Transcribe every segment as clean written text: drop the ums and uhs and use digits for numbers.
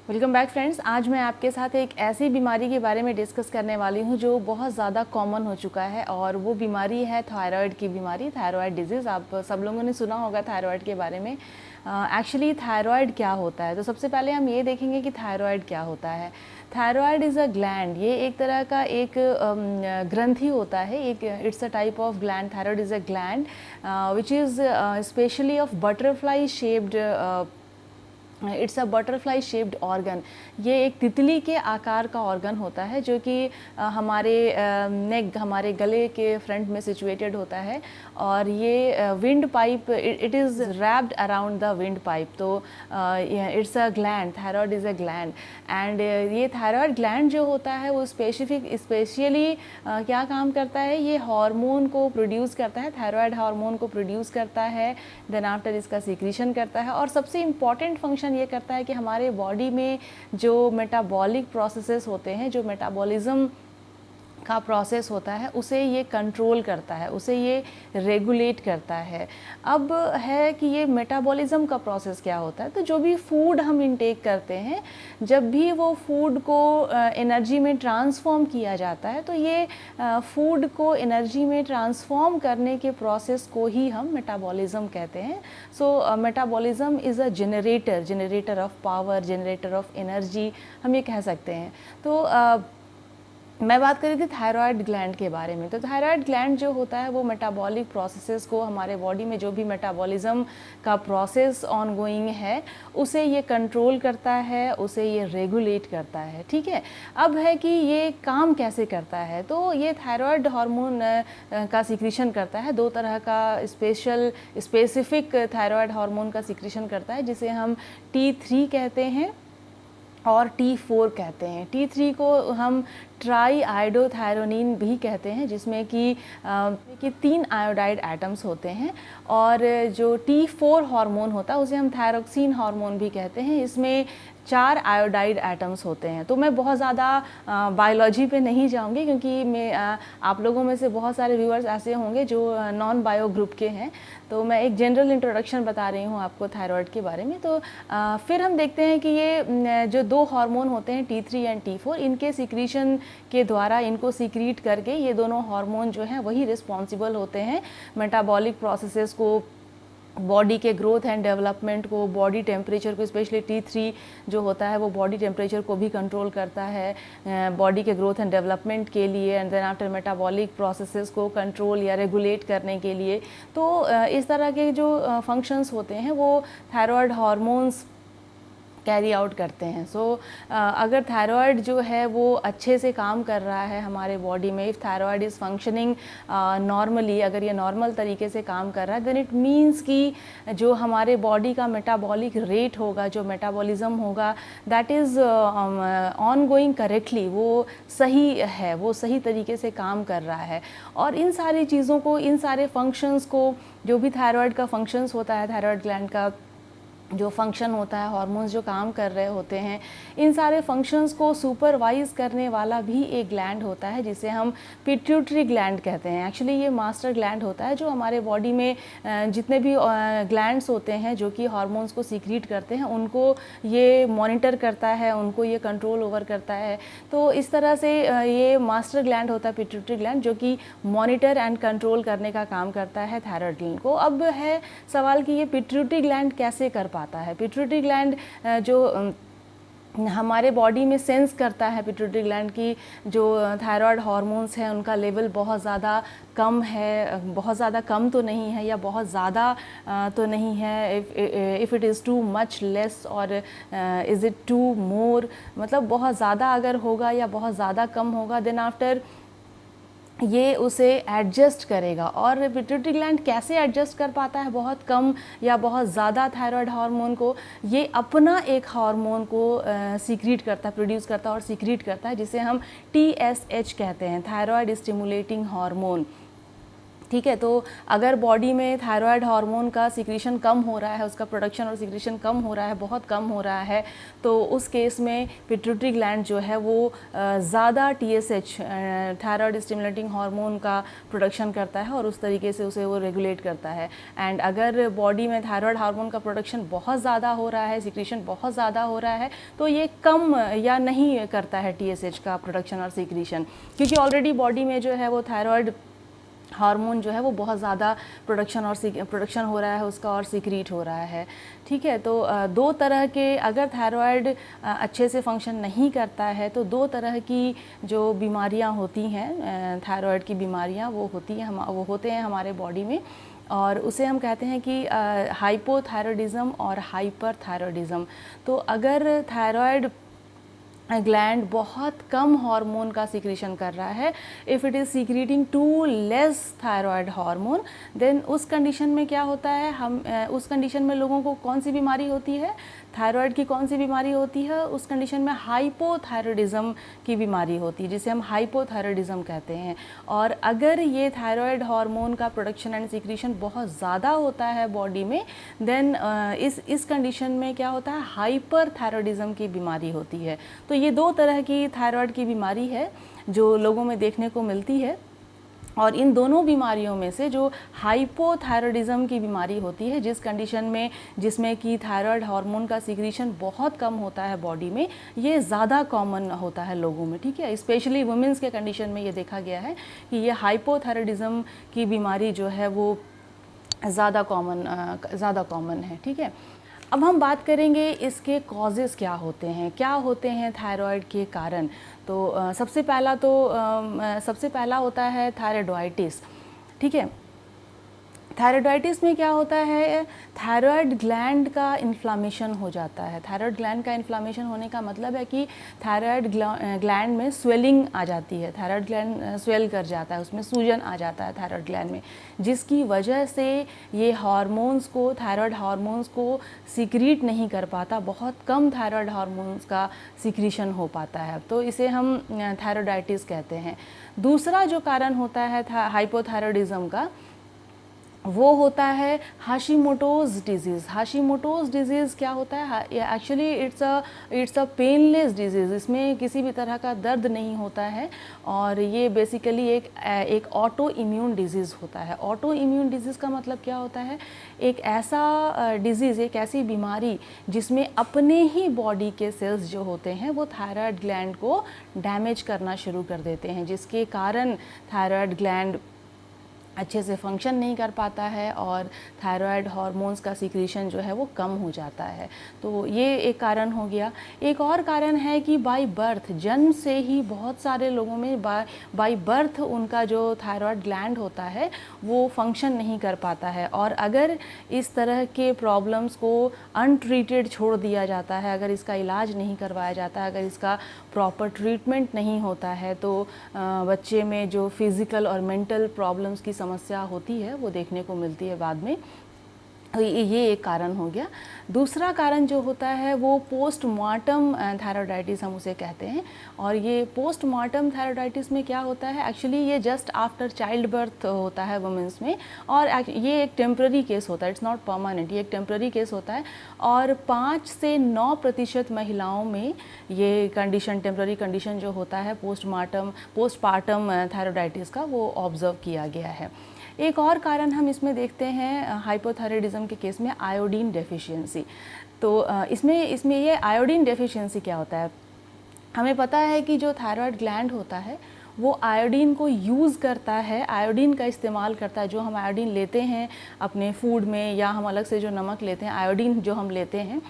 Welcome back friends. आज मैं आपके साथ एक ऐसी बीमारी के बारे में डिस्कस करने वाली हूँ जो बहुत ज़्यादा कॉमन हो चुका है और वो बीमारी है थायराइड की बीमारी, थायराइड डिजीज़। आप सब लोगों ने सुना होगा थायराइड के बारे में। एक्चुअली थायराइड क्या होता है, तो सबसे पहले हम ये देखेंगे कि थायराइड क्या होता है। थायराइड इज़ अ ग्लैंड, ये एक तरह का एक ग्रंथि होता है, एक it's a type of gland. Thyroid is a gland which is specially of butterfly shaped, it's a butterfly shaped organ. ये एक तितली के आकार का ऑर्गन होता है जो कि हमारे नेक, हमारे गले के फ्रंट में सिचुएटेड होता है। और ये wind pipe, it is wrapped around the wind pipe. तो it's a gland, thyroid is a gland. And ये थायराइड ग्लैंड जो होता है वो स्पेशली क्या काम करता है, ये हार्मोन को प्रोड्यूस करता है, थायराइड हार्मोन को प्रोड्यूस करता है, देन आफ्टर इसका सीक्रेशन करता है। और सबसे इम्पॉर्टेंट फंक्शन ये करता है कि हमारे बॉडी में जो मेटाबॉलिक प्रोसेसेस होते हैं, जो मेटाबॉलिज्म का प्रोसेस होता है, उसे ये कंट्रोल करता है, उसे ये रेगुलेट करता है। अब है कि ये मेटाबॉलिज्म का प्रोसेस क्या होता है, तो जो भी फूड हम इनटेक करते हैं, जब भी वो फूड को एनर्जी में ट्रांसफॉर्म किया जाता है, तो ये फूड को एनर्जी में ट्रांसफॉर्म करने के प्रोसेस को ही हम मेटाबॉलिज्म कहते हैं। So metabolism is a generator of power, generator of energy, हम ये कह सकते हैं। तो मैं बात कर रही थी थायराइड ग्लैंड के बारे में। तो थायराइड ग्लैंड जो होता है वो मेटाबॉलिक प्रोसेसेस को, हमारे बॉडी में जो भी मेटाबॉलिज्म का प्रोसेस ऑनगोइंग है, उसे ये कंट्रोल करता है, उसे ये रेगुलेट करता है। ठीक है, अब है कि ये काम कैसे करता है। तो ये थायराइड हार्मोन का सिक्रीशन करता है, दो तरह का स्पेसिफिक थायराइड हार्मोन का सिक्रीशन करता है, जिसे हम T3 कहते हैं और T4 कहते हैं। T3 को हम ट्राई आयोडोथायरोनिन भी कहते हैं, जिसमें कि 3 आयोडाइड एटम्स होते हैं। और जो T4 हार्मोन होता है उसे हम थायरोक्सिन हार्मोन भी कहते हैं, इसमें 4 आयोडाइड एटम्स होते हैं। तो मैं बहुत ज़्यादा बायोलॉजी पे नहीं जाऊंगी, क्योंकि मैं आप लोगों में से बहुत सारे व्यूअर्स ऐसे होंगे जो नॉन बायो ग्रुप के हैं। तो मैं एक जनरल इंट्रोडक्शन बता रही हूँ आपको थायराइड के बारे में। तो फिर हम देखते हैं कि ये जो दो हार्मोन होते हैं T3 एंड T4, इनके सिक्रीशन के द्वारा, इनको सीक्रीट करके, ये दोनों हार्मोन जो हैं वही रिस्पॉन्सिबल होते हैं मेटाबॉलिक प्रोसेसेस को, बॉडी के ग्रोथ एंड डेवलपमेंट को, बॉडी टेम्परेचर को। स्पेशली T3 जो होता है वो बॉडी टेम्परेचर को भी कंट्रोल करता है बॉडी के ग्रोथ एंड डेवलपमेंट के लिए, and then after metabolic processes को कंट्रोल या रेगुलेट करने के लिए। तो इस तरह के जो फंक्शंस होते हैं वो थायराइड हार्मोन्स कैरी आउट करते हैं। सो अगर थायराइड जो है वो अच्छे से काम कर रहा है हमारे बॉडी में, if thyroid is functioning normally, अगर ये नॉर्मल तरीके से काम कर रहा है, देन इट मीन्स कि जो हमारे बॉडी का मेटाबॉलिक रेट होगा, जो मेटाबॉलिज्म होगा, that is on going correctly, वो सही है, वो सही तरीके से काम कर रहा है। और इन सारी चीज़ों को, इन सारे फंक्शंस को, जो भी थायराइड का फंक्शंस होता है, थायराइड ग्लैंड का जो फंक्शन होता है, हार्मोन्स जो काम कर रहे होते हैं, इन सारे फंक्शंस को सुपरवाइज करने वाला भी एक ग्लैंड होता है, जिसे हम पिट्यूटरी ग्लैंड कहते हैं। एक्चुअली ये मास्टर ग्लैंड होता है जो हमारे बॉडी में जितने भी ग्लैंड्स होते हैं जो कि हार्मोन्स को सीक्रेट करते हैं, उनको ये मॉनिटर करता है, उनको ये कंट्रोल ओवर करता है। तो इस तरह से ये मास्टर ग्लैंड होता है पिट्यूटरी ग्लैंड, जो कि मॉनिटर एंड कंट्रोल करने का काम करता है थायराइड ग्लैंड को। अब है सवाल कि ये पिट्यूटरी ग्लैंड कैसे कर पाता है। पिट्यूटरी ग्लैंड जो हमारे बॉडी में सेंस करता है, पिट्यूटरी ग्लैंड की जो थायराइड हार्मोन्स हैं उनका लेवल बहुत ज़्यादा कम है, बहुत ज़्यादा कम तो नहीं है, या बहुत ज़्यादा तो नहीं है। If it is too much less, और इज़ इट टू मोर, मतलब बहुत ज़्यादा अगर होगा या बहुत ज़्यादा कम होगा, देन आफ्टर ये उसे एडजस्ट करेगा। और पिट्यूटरी ग्लैंड कैसे एडजस्ट कर पाता है बहुत कम या बहुत ज़्यादा थायराइड हार्मोन को, ये अपना एक हार्मोन को सीक्रेट करता है, प्रोड्यूस करता है और सीक्रेट करता है, जिसे हम TSH कहते हैं, थायराइड स्टिमुलेटिंग हार्मोन। ठीक है। तो अगर बॉडी में थायराइड हार्मोन का सिक्रीशन कम हो रहा है, उसका प्रोडक्शन और सिक्रीशन कम हो रहा है, बहुत कम हो रहा है, तो उस केस में पिट्यूटरी ग्लैंड जो है वो ज़्यादा TSH थायराइड स्टिमुलेटिंग हार्मोन का प्रोडक्शन करता है और उस तरीके से उसे वो रेगुलेट करता है। एंड अगर बॉडी में थायराइड हार्मोन का प्रोडक्शन बहुत ज़्यादा हो रहा है, सिक्रीशन बहुत ज़्यादा हो रहा है, तो ये कम या नहीं करता है TSH का प्रोडक्शन और सिक्रीशन, क्योंकि ऑलरेडी बॉडी में जो है वो थायराइड हार्मोन जो है वो बहुत ज़्यादा प्रोडक्शन हो रहा है उसका और सीक्रीट हो रहा है। ठीक है। तो दो तरह के, अगर थायराइड अच्छे से फंक्शन नहीं करता है तो दो तरह की जो बीमारियां होती हैं, थायराइड की बीमारियां वो होते हैं हमारे बॉडी में, और उसे हम कहते हैं कि हाइपोथायरॉयडिज्म और हाइपरथायरॉयडिज्म। तो अगर थायराइड ग्लैंड बहुत कम हार्मोन का सिक्रीशन कर रहा है, if it is secreting too less thyroid hormone, then उस कंडीशन में क्या होता है, उस कंडीशन में लोगों को कौन सी बीमारी होती है, थायराइड की कौन सी बीमारी होती है, उस कंडीशन में हाइपोथायरॉयडिज्म की बीमारी होती है, जिसे हम हाइपोथायरॉयडिज्म कहते हैं। और अगर ये थायराइड हार्मोन का प्रोडक्शन एंड सिक्रीशन बहुत ज़्यादा होता है बॉडी में, देन इस कंडीशन में क्या होता है, हाइपरथायरॉयडिज्म की बीमारी होती है। तो ये दो तरह की थायराइड की बीमारी है जो लोगों में देखने को मिलती है, और इन दोनों बीमारियों में से जो हाइपोथायरॉयडिज्म की बीमारी होती है, जिसमें कि थायराइड हार्मोन का सिक्रीशन बहुत कम होता है बॉडी में, ये ज़्यादा कॉमन होता है लोगों में। ठीक है। स्पेशली वुमेंस के कंडीशन में ये देखा गया है कि ये हाइपोथायरॉयडिज्म की बीमारी जो है वो ज़्यादा कॉमन है। ठीक है। अब हम बात करेंगे इसके कॉजेज़ क्या होते हैं थायराइड के कारण। तो सबसे पहला होता है थायराइडाइटिस। ठीक है। थायराइडाइटिस में क्या होता है, थायराइड ग्लैंड का इन्फ्लामेशन हो जाता है। थायराइड ग्लैंड का इन्फ्लामेशन होने का मतलब है कि थायराइड ग्लैंड में स्वेलिंग आ जाती है, थायराइड ग्लैंड स्वेल कर जाता है, उसमें सूजन आ जाता है थायराइड ग्लैंड में, जिसकी वजह से ये थायराइड हार्मोन्स को सीक्रेट नहीं कर पाता, बहुत कम थायराइड हार्मोन्स का सीक्रेशन हो पाता है, तो इसे हम थायराइडाइटिस कहते हैं। दूसरा जो कारण होता है हाइपोथायरॉयडिज्म का, वो होता है हाशिमोटोज़ डिजीज़। हाशिमोटोज़ डिजीज़ क्या होता है, actually it's a painless disease. इसमें किसी भी तरह का दर्द नहीं होता है, और ये बेसिकली एक ऑटो इम्यून डिजीज़ होता है। ऑटो इम्यून डिजीज़ का मतलब क्या होता है, एक ऐसा डिजीज़, एक ऐसी बीमारी जिसमें अपने ही बॉडी के सेल्स जो होते हैं वो थायराइड ग्लैंड को डैमेज करना शुरू कर देते हैं, जिसके कारण थायराइड ग्लैंड अच्छे से फंक्शन नहीं कर पाता है और थायराइड हार्मोन्स का सिक्रीशन जो है वो कम हो जाता है। तो ये एक कारण हो गया। एक और कारण है कि बाय बर्थ, जन्म से ही बहुत सारे लोगों में बाय बर्थ उनका जो थायराइड ग्लैंड होता है वो फंक्शन नहीं कर पाता है, और अगर इस तरह के प्रॉब्लम्स को अनट्रीटेड छोड़ दिया जाता है, अगर इसका इलाज नहीं करवाया जाता है, अगर इसका प्रॉपर ट्रीटमेंट नहीं होता है, तो बच्चे में जो फिज़िकल और मेंटल प्रॉब्लम्स की समस्या होती है वो देखने को मिलती है बाद में। ये एक कारण हो गया। दूसरा कारण जो होता है वो पोस्टमार्टम थायराइडाइटिस हम उसे कहते हैं, और ये पोस्टमार्टम थायराइडाइटिस में क्या होता है, एक्चुअली ये जस्ट आफ्टर चाइल्ड बर्थ होता है वुमेंस में, और ये एक टेम्प्ररी केस होता है, इट्स नॉट परमानेंट, ये एक टेम्प्ररी केस होता है, और 5 से 9% महिलाओं में ये कंडीशन, टेम्प्ररी कंडीशन जो होता है पोस्टपार्टम थायराइडाइटिस का, वो ऑब्जर्व किया गया है। एक और कारण हम इसमें देखते हैं हाइपोथायरॉयडिज्म के केस में, आयोडीन डेफिशिएंसी। तो इसमें ये आयोडीन डेफिशिएंसी क्या होता है, हमें पता है कि जो थायराइड ग्लैंड होता है वो आयोडीन को यूज़ करता है, आयोडीन का इस्तेमाल करता है। जो हम आयोडीन लेते हैं अपने फूड में, या हम अलग से जो नमक लेते हैं, आयोडीन जो हम लेते हैं,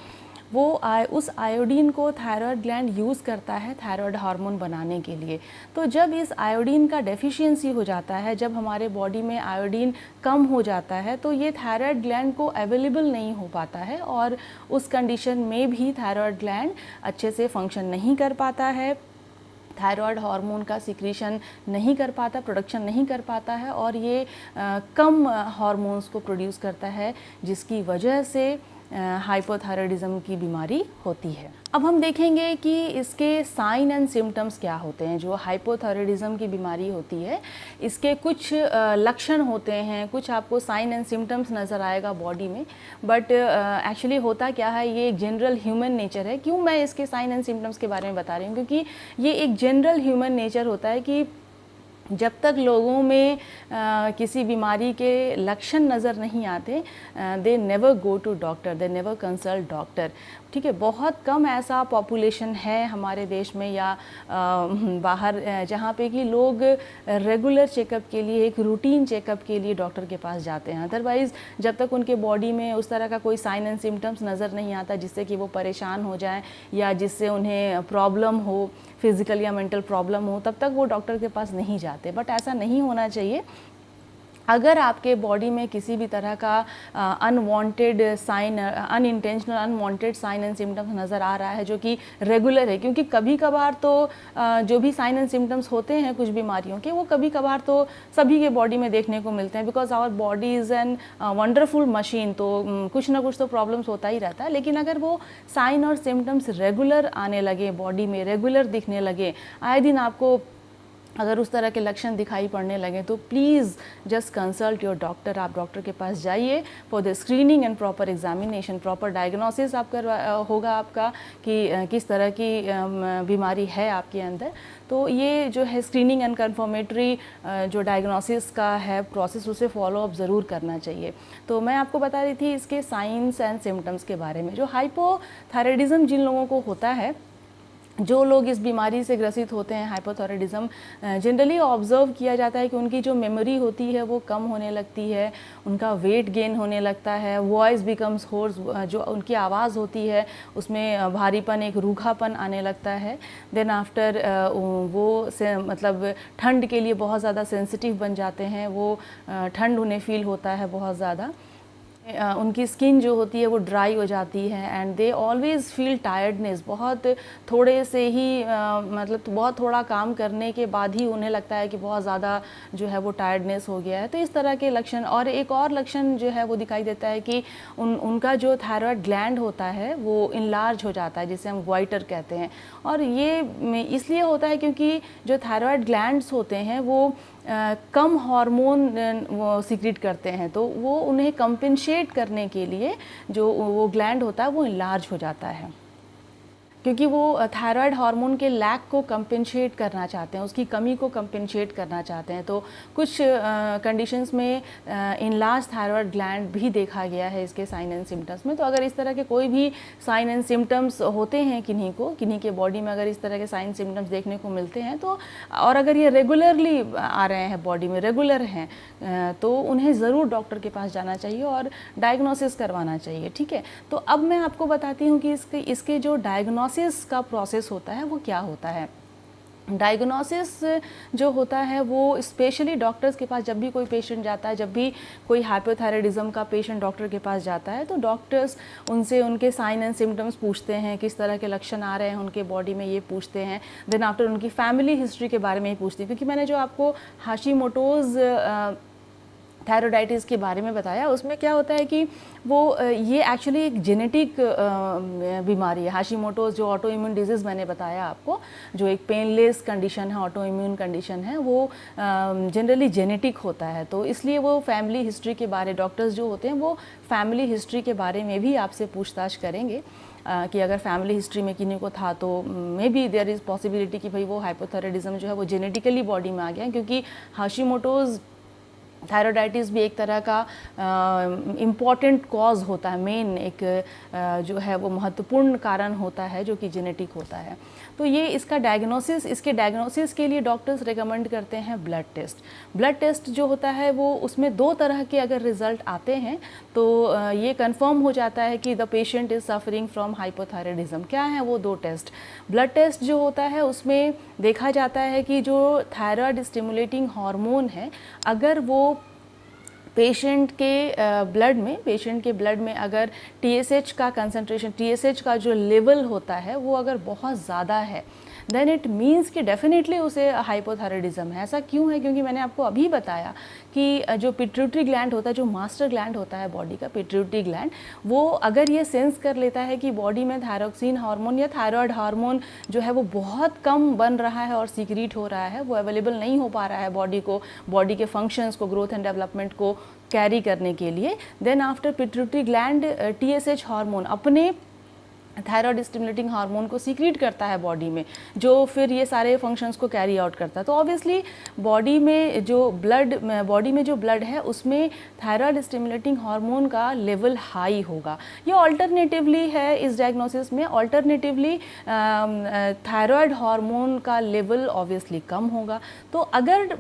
उस आयोडीन को थायराइड ग्लैंड यूज़ करता है थायराइड हार्मोन बनाने के लिए। तो जब इस आयोडीन का डेफिशिएंसी हो जाता है, जब हमारे बॉडी में आयोडीन कम हो जाता है, तो ये थायराइड ग्लैंड को अवेलेबल नहीं हो पाता है, और उस कंडीशन में भी थायराइड ग्लैंड अच्छे से फंक्शन नहीं कर पाता है, थायराइड हार्मोन का सिक्रीशन नहीं कर पाता, प्रोडक्शन नहीं कर पाता है, और ये कम हार्मोन्स को प्रोड्यूस करता है, जिसकी वजह से हाइपोथायराइडिज्म की बीमारी होती है। अब हम देखेंगे कि इसके साइन एंड सिम्टम्स क्या होते हैं। जो हाइपोथायराइडिज्म की बीमारी होती है, इसके कुछ लक्षण होते हैं, कुछ आपको साइन एंड सिम्टम्स नज़र आएगा बॉडी में, बट एक्चुअली होता क्या है, ये एक जनरल ह्यूमन नेचर है। क्यों मैं इसके साइन एंड सिम्टम्स के बारे में बता रही हूँ, क्योंकि ये एक जनरल ह्यूमन नेचर होता है कि जब तक लोगों में किसी बीमारी के लक्षण नज़र नहीं आते, they never go to doctor, they never consult doctor. ठीक है, बहुत कम ऐसा पॉपुलेशन है हमारे देश में या बाहर जहाँ पे कि लोग रेगुलर चेकअप के लिए, एक रूटीन चेकअप के लिए डॉक्टर के पास जाते हैं। अदरवाइज़ जब तक उनके बॉडी में उस तरह का कोई साइन एंड सिम्टम्स नज़र नहीं आता जिससे कि वो परेशान हो जाएं या जिससे उन्हें प्रॉब्लम हो, फिज़िकल या मेंटल प्रॉब्लम हो, तब तक वो डॉक्टर के पास नहीं जाते। बट ऐसा नहीं होना चाहिए। अगर आपके बॉडी में किसी भी तरह का unwanted sign, unintentional unwanted sign and symptoms नज़र आ रहा है जो कि रेगुलर है, क्योंकि कभी कभार तो जो भी साइन एंड सिम्टम्स होते हैं कुछ बीमारियों के, वो कभी कभार तो सभी के बॉडी में देखने को मिलते हैं, because our body is an wonderful machine. तो कुछ ना कुछ तो प्रॉब्लम्स होता ही रहता है। लेकिन अगर वो साइन और सिम्टम्स रेगुलर आने लगे, बॉडी में रेगुलर दिखने लगे, आए दिन आपको अगर उस तरह के लक्षण दिखाई पड़ने लगे, तो please just consult your doctor. आप डॉक्टर के पास जाइए for the screening and proper examination. Proper diagnosis आप होगा आपका कि किस तरह की बीमारी है आपके अंदर। तो ये जो है स्क्रीनिंग एंड कन्फर्मेटरी जो डायग्नोसिस का है प्रोसेस, उसे फॉलो अप ज़रूर करना चाहिए। तो मैं आपको बता रही थी इसके साइंस एंड सिम्टम्स के बारे में। जो हाइपोथायराइडिज्म जिन लोगों को होता है, जो लोग इस बीमारी से ग्रसित होते हैं हाइपोथायराइडिज्म, जनरली ऑब्जर्व किया जाता है कि उनकी जो मेमोरी होती है वो कम होने लगती है, उनका वेट गेन होने लगता है, वॉइस बिकम्स होर्स, जो उनकी आवाज़ होती है उसमें भारीपन, एक रूखापन आने लगता है। देन आफ्टर वो मतलब ठंड के लिए बहुत ज़्यादा सेंसिटिव बन जाते हैं, वो ठंड उन्हें फील होता है बहुत ज़्यादा। उनकी स्किन जो होती है वो ड्राई हो जाती है and they always feel tiredness. बहुत थोड़े से ही मतलब बहुत थोड़ा काम करने के बाद ही उन्हें लगता है कि बहुत ज़्यादा जो है वो टायर्डनेस हो गया है। तो इस तरह के लक्षण। और एक और लक्षण जो है वो दिखाई देता है कि उनका जो थायराइड ग्लैंड होता है वो इनलार्ज हो जाता है, जिसे हम ग्वाइटर कहते हैं। और ये इसलिए होता है क्योंकि जो थायराइड ग्लैंड्स होते हैं वो कम हार्मोन वो सीक्रेट करते हैं, तो वो उन्हें कंपेंसेट करने के लिए जो वो ग्लैंड होता है वो इनलार्ज हो जाता है, क्योंकि वो थायराइड हार्मोन के लैक को कंपेंसेट करना चाहते हैं, उसकी कमी को कंपेंसेट करना चाहते हैं। तो कुछ कंडीशंस में इनलार्ज थायराइड ग्लैंड भी देखा गया है इसके साइन एंड सिम्टम्स में। तो अगर इस तरह के कोई भी साइन एंड सिम्टम्स होते हैं किन्हीं के बॉडी में, अगर इस तरह के साइन सिम्टम्स देखने को मिलते हैं, तो और अगर ये रेगुलरली आ रहे हैं बॉडी में, रेगुलर हैं, तो उन्हें ज़रूर डॉक्टर के पास जाना चाहिए और डायग्नोसिस करवाना चाहिए। ठीक है, तो अब मैं आपको बताती हूँ कि इसके जो डायग्नोसिस का प्रोसेस होता है वो क्या होता है। डायग्नोसिस जो होता है वो स्पेशली डॉक्टर्स के पास जब भी कोई पेशेंट जाता है, जब भी कोई हाइपोथायराइडिज्म का पेशेंट डॉक्टर के पास जाता है, तो डॉक्टर्स उनसे उनके साइन एंड सिम्टम्स पूछते हैं, किस तरह के लक्षण आ रहे हैं उनके बॉडी में, ये पूछते हैं। देन आफ्टर उनकी फैमिली हिस्ट्री के बारे में ही पूछते हैं, क्योंकि मैंने जो आपको हाशिमोटोज़ थायराइडाइटिस के बारे में बताया, उसमें क्या होता है कि वो ये एक्चुअली एक जेनेटिक बीमारी है। हाशिमोटोज़ जो ऑटो इम्यून डिजीज़ मैंने बताया आपको, जो एक पेनलेस कंडीशन है, ऑटो इम्यून कंडीशन है, वो जनरली जेनेटिक होता है। तो इसलिए वो फैमिली हिस्ट्री के बारे, डॉक्टर्स जो होते हैं वो फैमिली हिस्ट्री के बारे में भी आपसे पूछताछ करेंगे कि अगर फैमिली हिस्ट्री में किन्हीं को था तो maybe there is possibility कि भाई वो हाइपोथायराइडिज्म जो है वो जेनेटिकली बॉडी में आ गया, क्योंकि हाशिमोटोज़ थायराइडाइटिस भी एक तरह का इम्पॉर्टेंट कॉज होता है, मेन एक जो है वो महत्वपूर्ण कारण होता है जो कि जेनेटिक होता है। तो ये इसके डायग्नोसिस के लिए डॉक्टर्स रेकमेंड करते हैं ब्लड टेस्ट। ब्लड टेस्ट जो होता है वो उसमें 2 तरह के अगर रिज़ल्ट आते हैं तो ये कंफर्म हो जाता है कि the patient is suffering from hypothyroidism. क्या है वो 2 टेस्ट? ब्लड टेस्ट जो होता है उसमें देखा जाता है कि जो थायराइड स्टिमुलेटिंग हार्मोन है, अगर वो पेशेंट के ब्लड में अगर TSH का कंसंट्रेशन, TSH का जो लेवल होता है वो अगर बहुत ज़्यादा है, देन इट मीन्स कि डेफिनेटली उसे हाइपोथायराइडिज्म है। ऐसा क्यों है? क्योंकि मैंने आपको अभी बताया कि जो पिट्यूटरी ग्लैंड होता है, जो मास्टर ग्लैंड होता है बॉडी का, पिट्यूटरी ग्लैंड, वो अगर ये सेंस कर लेता है कि बॉडी में थायरोक्सिन हार्मोन या थायराइड हार्मोन जो है वो बहुत कम बन रहा है और सीक्रेट हो रहा है, वो अवेलेबल नहीं हो पा रहा है बॉडी को, बॉडी के फंक्शंस को, ग्रोथ एंड डेवलपमेंट को कैरी करने के लिए, then after pituitary gland TSH hormone अपने थायराइड स्टिमुलेटिंग हार्मोन को सीक्रेट करता है बॉडी में, जो फिर ये सारे फंक्शंस को कैरी आउट करता है। तो ऑब्वियसली बॉडी में जो ब्लड है उसमें थायराइड स्टिमुलेटिंग हार्मोन का लेवल हाई होगा। ये ऑल्टरनेटिवली है इस डायग्नोसिस में, ऑल्टरनेटिवली थायराइड हार्मोन का लेवल ऑब्वियसली कम होगा। तो अगर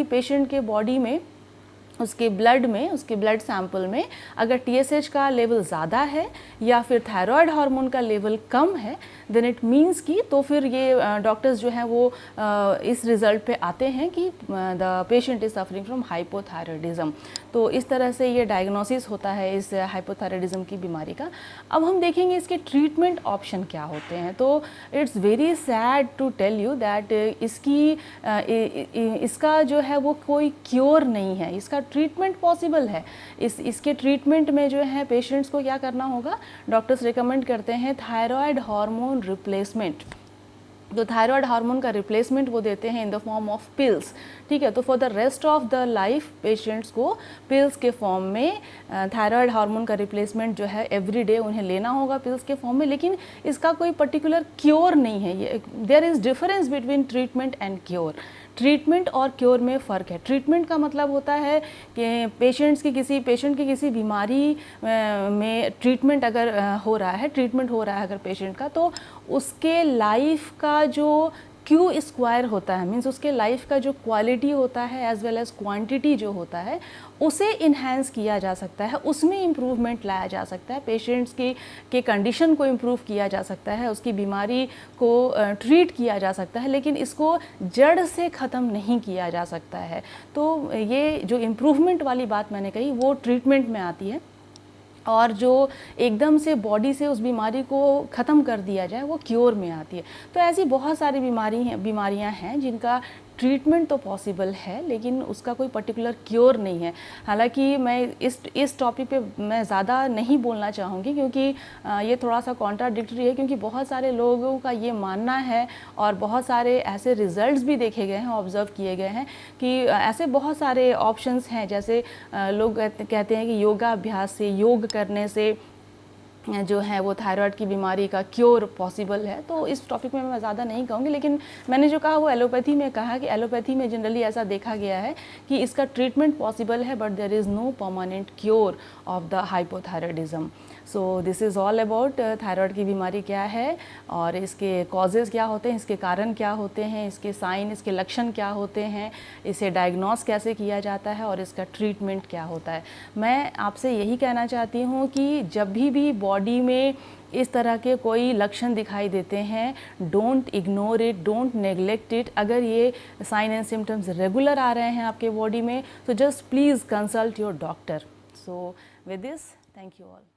पेशेंट के बॉडी में उसके ब्लड सैंपल में अगर TSH का लेवल ज़्यादा है या फिर थायराइड हार्मोन का लेवल कम है, देन इट मीन्स कि तो फिर ये डॉक्टर्स जो हैं वो इस रिज़ल्ट पे आते हैं कि the patient is suffering from hypothyroidism. तो इस तरह से ये डायग्नोसिस होता है इस हाइपोथायराइडिज्म की बीमारी का। अब हम देखेंगे इसके ट्रीटमेंट ऑप्शन क्या होते हैं। तो it's very sad to tell you that इसका जो है वो कोई क्योर नहीं है, इसका ट्रीटमेंट पॉसिबल है। इसके ट्रीटमेंट में जो है पेशेंट्स को क्या करना होगा, डॉक्टर्स रिकमेंड करते हैं थायराइड हार्मोन रिप्लेसमेंट। तो थायराइड हार्मोन का रिप्लेसमेंट वो देते हैं in the form of pills, ठीक है। तो for the rest of the life patients को पिल्स के फॉर्म में थायराइड हार्मोन का रिप्लेसमेंट जो है एवरी डे उन्हें लेना होगा पिल्स के फॉर्म में। लेकिन इसका कोई पर्टिकुलर क्योर नहीं है। There is difference between treatment and cure. Treatment और क्योर में फ़र्क है। ट्रीटमेंट का मतलब होता है कि पेशेंट की किसी बीमारी में ट्रीटमेंट अगर हो रहा है अगर पेशेंट का, तो उसके लाइफ का जो Q² होता है, मीन्स उसके लाइफ का जो क्वालिटी होता है एज वेल एज क्वांटिटी जो होता है, उसे इन्हेंस किया जा सकता है, उसमें इम्प्रूवमेंट लाया जा सकता है, पेशेंट्स के कंडीशन को इम्प्रूव किया जा सकता है, उसकी बीमारी को ट्रीट किया जा सकता है, लेकिन इसको जड़ से ख़त्म नहीं किया जा सकता है। तो ये जो इम्प्रूवमेंट वाली बात मैंने कही वो ट्रीटमेंट में आती है, और जो एकदम से बॉडी से उस बीमारी को ख़त्म कर दिया जाए वो क्योर में आती है। तो ऐसी बहुत सारी बीमारियां हैं जिनका ट्रीटमेंट तो पॉसिबल है, लेकिन उसका कोई पर्टिकुलर क्योर नहीं है। हालांकि मैं इस टॉपिक पे मैं ज़्यादा नहीं बोलना चाहूँगी, क्योंकि ये थोड़ा सा कॉन्ट्राडिक्टरी है, क्योंकि बहुत सारे लोगों का ये मानना है और बहुत सारे ऐसे रिजल्ट्स भी देखे गए हैं, ऑब्ज़र्व किए गए हैं कि ऐसे बहुत सारे ऑप्शंस हैं। जैसे लोग कहते हैं कि योगाभ्यास से, योग करने से जो है वो थायराइड की बीमारी का क्योर पॉसिबल है। तो इस टॉपिक में मैं ज़्यादा नहीं कहूँगी, लेकिन मैंने जो कहा वो एलोपैथी में कहा कि एलोपैथी में जनरली ऐसा देखा गया है कि इसका ट्रीटमेंट पॉसिबल है, but there is no permanent cure of the hypothyroidism. So this is all about thyroid की बीमारी क्या है और इसके कॉजेज़ क्या होते हैं, इसके कारण क्या होते हैं, इसके साइन, इसके लक्षण क्या होते हैं, इसे डायग्नोस कैसे किया जाता है और इसका ट्रीटमेंट क्या होता है। मैं आपसे यही कहना चाहती हूँ कि जब भी बॉडी में इस तरह के कोई लक्षण दिखाई देते हैं, don't ignore it, don't neglect it. अगर ये साइन एंड सिम्टम्स रेगुलर आ रहे हैं आपके बॉडी में, तो just please consult your doctor. So with this, thank you all.